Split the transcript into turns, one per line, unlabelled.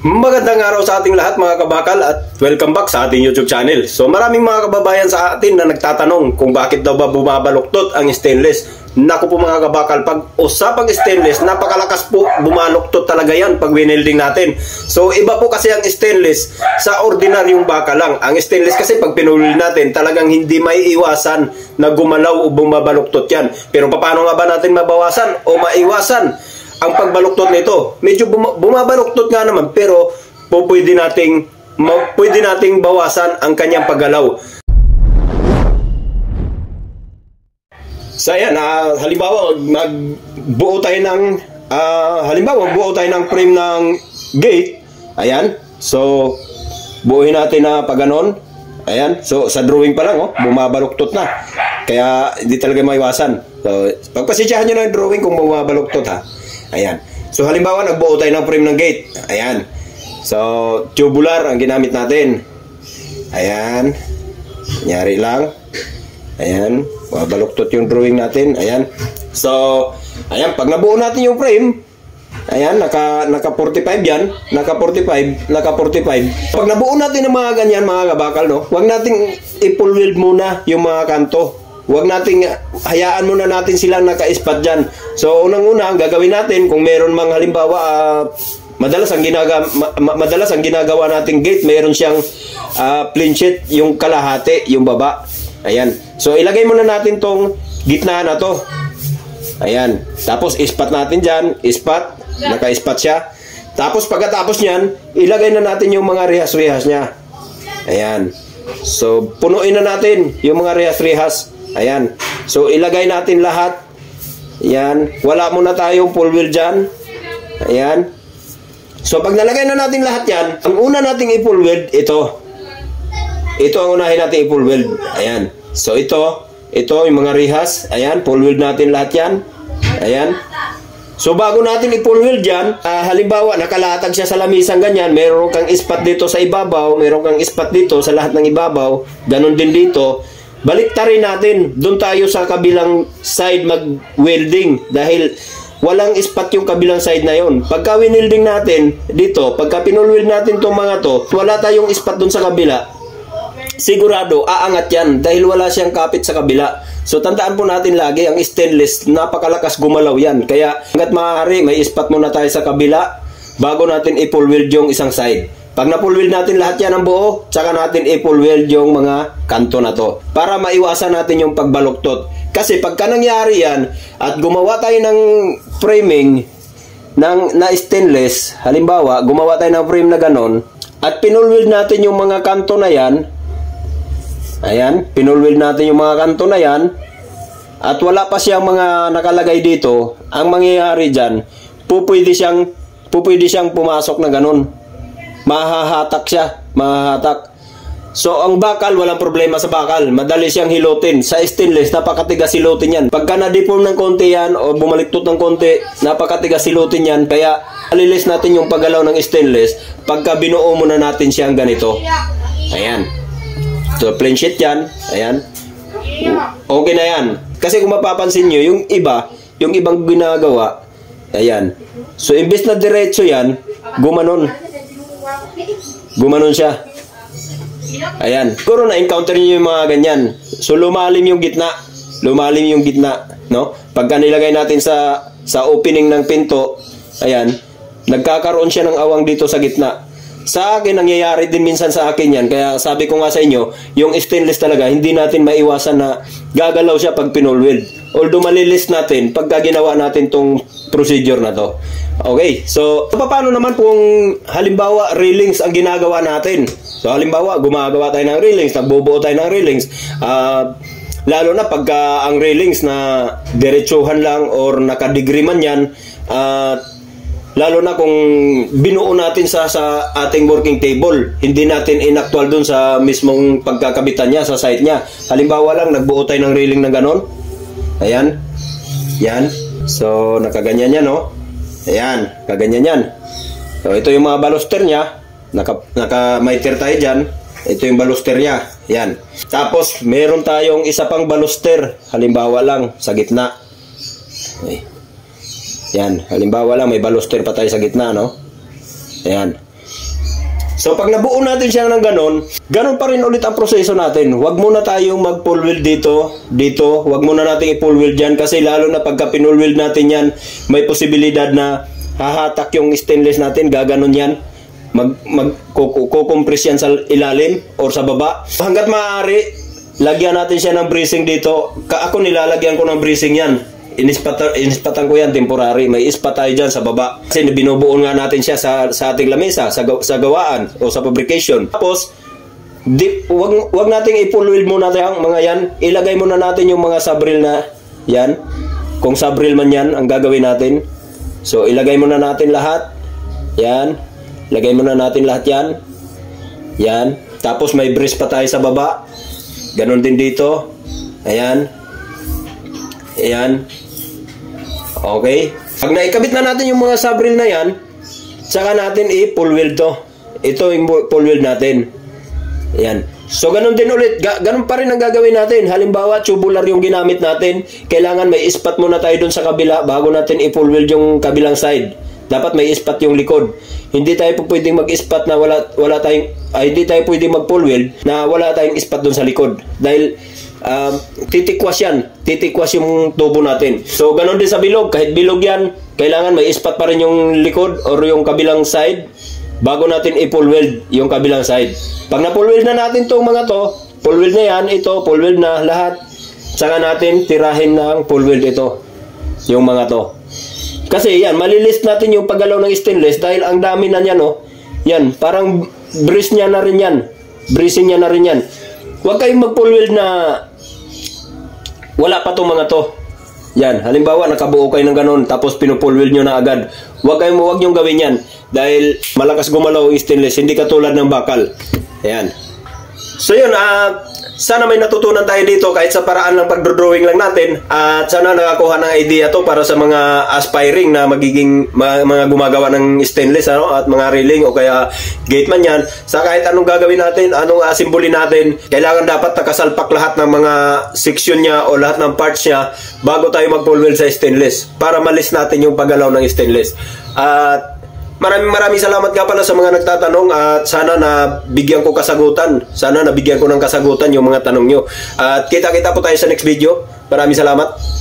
Magandang araw sa ating lahat mga kabakal at welcome back sa ating YouTube channel. So maraming mga kababayan sa atin na nagtatanong kung bakit daw ba bumabaluktot ang stainless. Naku po mga kabakal, pag usapang stainless, napakalakas po bumaluktot talaga yan pag winelding natin. So iba po kasi ang stainless sa ordinaryong baka lang. Ang stainless kasi pag pinulil natin, talagang hindi may iwasan na gumalaw o bumabaluktot yan. Pero paano nga ba natin mabawasan o maiwasan ang pagbaluktot nito? Medyo bumabaluktot nga naman, pero pwede nating bawasan ang kanyang paggalaw. So ayan, halimbawa magbuo tayo ng frame ng gate. Ayan, so buuin natin na pag ganon. Ayan, so sa drawing pa lang bumabaluktot na, kaya hindi talaga maiwasan. So pagpasensyahan nyo na yung drawing kung bumabaluktot ha. Ayan. So halimbawa nagbuo tayo ng frame ng gate. Ayan. So tubular ang ginamit natin. Ayan. Nyari lang. Ayan. Baluktot yung drawing natin. Ayan. So ayan, pag nabuo natin yung frame, ayan, naka 45 yan. Naka 45. Pag nabuo natin ng mga ganyan mga kabakal, no, huwag nating i-full weld muna yung mga kanto. Huwag nating hayaan muna natin silang naka-spot dyan. So unang-una ang gagawin natin, kung meron mga halimbawa madalas ang ginagawa nating gate, meron siyang plain sheet, yung kalahati, yung baba. Ayan. So ilagay muna natin tong gitna na to. Ayan. Tapos ispat natin dyan. Ispat. Naka-spot siya. Tapos pagkatapos nyan, ilagay na natin yung mga rehas-rehas nya. Ayan. So punuin na natin yung mga rehas-rehas. Ayan. So ilagay natin lahat. Ayan. Wala muna tayong full weld dyan. Ayan. So pag nalagay na natin lahat yan, ang una nating i-full weld, ito. Ito ang unahin natin i-full weld. Ayan. So ito yung mga rehas. Ayan. Full weld natin lahat yan. Ayan. So bago natin i-full weld dyan, halimbawa nakalatag siya sa lamisang ganyan, meron kang spot dito sa ibabaw, meron kang spot dito sa lahat ng ibabaw, ganun din dito. Baliktarin natin, doon tayo sa kabilang side mag-welding dahil walang spot yung kabilang side na yon. Pagka winelding natin dito, pagka pinulweld natin itong mga to, wala tayong spot doon sa kabila, sigurado aangat yan dahil wala siyang kapit sa kabila. So tandaan po natin lagi, ang stainless napakalakas gumalaw yan, kaya hanggat maaari may spot muna tayo sa kabila bago natin i-full weld yung isang side. Pag na-full weld natin lahat yan ng buo, tsaka natin i-full weld yung mga kanto na to para maiwasan natin yung pagbaluktot. Kasi pagka nangyari yan at gumawa tayo ng framing na stainless, halimbawa gumawa tayo ng frame na ganon at pinull weld natin yung mga kanto na yan, ayan, pinull weld natin yung mga kanto na yan at wala pa siyang mga nakalagay dito, ang mangyayari dyan, pupwede siyang pumasok na ganon. Mahahatak siya, mahahatak. So ang bakal, walang problema sa bakal, madali siyang hilutin. Sa stainless, napakatigas hilutin yan. Pagka na-deform ng konti yan o bumaliktot ng konti, napakatigas hilutin yan. Kaya alilis natin yung paggalaw ng stainless pagka binuo muna natin siyang ganito. Ayan. So plain sheet yan. Ayan. Okay na yan. Kasi kung mapapansin nyo, yung ibang ginagawa, ayan. So imbes na diretso yan, gumanon siya. Ayan. Siguro na-encounter niyo yung mga ganyan. So lumalim yung gitna. No? Pagka nilagay natin sa opening ng pinto, ayan, nagkakaroon siya ng awang dito sa gitna. Sa akin, nangyayari din minsan sa akin yan. Kaya sabi ko nga sa inyo, yung stainless talaga, hindi natin maiwasan na gagalaw siya pag pinull weld. Although malilis natin pagka ginawa natin tong procedure na to. Okay, so paano naman kung halimbawa railings ang ginagawa natin? So halimbawa gumagawa tayo ng railings, nagbubuo tayo ng railings, lalo na pagka ang railings na diretsuhan lang or nakadegree man yan, lalo na kung binuo natin sa ating working table, hindi natin inactual dun sa mismong pagkakabitan niya, sa site niya. Halimbawa lang, nagbuo tayo ng railing na ganon. Ayan. Yan. So, nakaganyan yan, no? Ayan. Kaganyan yan. So, ito yung mga baluster niya. Naka-miter tayo dyan. Ito yung baluster niya. Ayan. Tapos, meron tayong isa pang baluster. Halimbawa lang, sa gitna. Okay. Yan, halimbawa lang may baluster pa tayo sa gitna, no? Ayan. So pag nabuo natin siya ng ganon pa rin ulit ang proseso natin. Huwag muna tayong mag-pull weld dito. Huwag muna natin i-pull weld dyan kasi lalo na pagka pinull weld natin yan, may posibilidad na hahatak yung stainless natin, gaganon yan. Kukompress yan sa ilalim or sa baba. Hanggat maaari, lagyan natin siya ng bracing dito. Ako nilalagyan ko ng bracing yan. Inispatan ko yan temporary. May ispat tayo dyan sa baba. Kasi binubuo nga natin siya sa ating lamesa, sa gawaan o sa fabrication. Tapos, wag nating i-pull weld muna tayo mga yan. Ilagay muna natin yung mga sabril na yan. Kung sabril man yan, ang gagawin natin. So, ilagay muna natin lahat. Yan. Ilagay muna natin lahat yan. Yan. Tapos, may brace pa tayo sa baba. Ganon din dito. Ayan. Ayan. Okay. Pag naikabit na natin yung mga sabril na yan, saka natin i-pull weld to. Ito yung pull weld natin. Ayan. So, ganun din ulit. Ganun pa rin ang gagawin natin. Halimbawa, tubular yung ginamit natin. Kailangan may ispat muna tayo dun sa kabila bago natin i-pull weld yung kabilang side. Dapat may ispat yung likod. Hindi tayo pwedeng mag-ispat na wala tayong... hindi tayo pwedeng mag-pull weld na wala tayong ispat dun sa likod. Dahil... titikwas yan. Titikwas yung tubo natin. So, ganun din sa bilog. Kahit bilog yan, kailangan may ispat pa rin yung likod or yung kabilang side bago natin i-pull weld yung kabilang side. Pag na-pull weld na natin itong mga to, pull weld na yan, ito, pull weld na lahat, saka natin tirahin ng pull weld ito. Yung mga to. Kasi yan, malilist natin yung paggalaw ng stainless dahil ang dami na yan, oh. Yan, parang brace niya na rin yan. Bracing niya na rin yan. Huwag kayong mag-pull weld na wala pa itong mga to. Yan. Halimbawa, nakabuo kayo ng ganun, tapos pinupull weld nyo na agad. Huwag nyo gawin yan. Dahil malakas gumalaw yung stainless, hindi katulad ng bakal. Ayan. So yun, sana may natutunan tayo dito kahit sa paraan ng pagdodrawing lang natin. At sana nakakuha ng idea to para sa mga aspiring na magiging mga gumagawa ng stainless, ano, at mga railing o kaya gate man yan. Sa kahit anong gagawin natin, anong simbolin natin, kailangan dapat nakasalpak lahat ng mga section niya o lahat ng parts niya bago tayo mag-pull weld sa stainless para malis natin yung paggalaw ng stainless. At maraming salamat nga pala sa mga nagtatanong at sana nabigyan ko kasagutan. Sana nabigyan ko ng kasagutan yung mga tanong nyo. At kita-kita po tayo sa next video. Maraming salamat.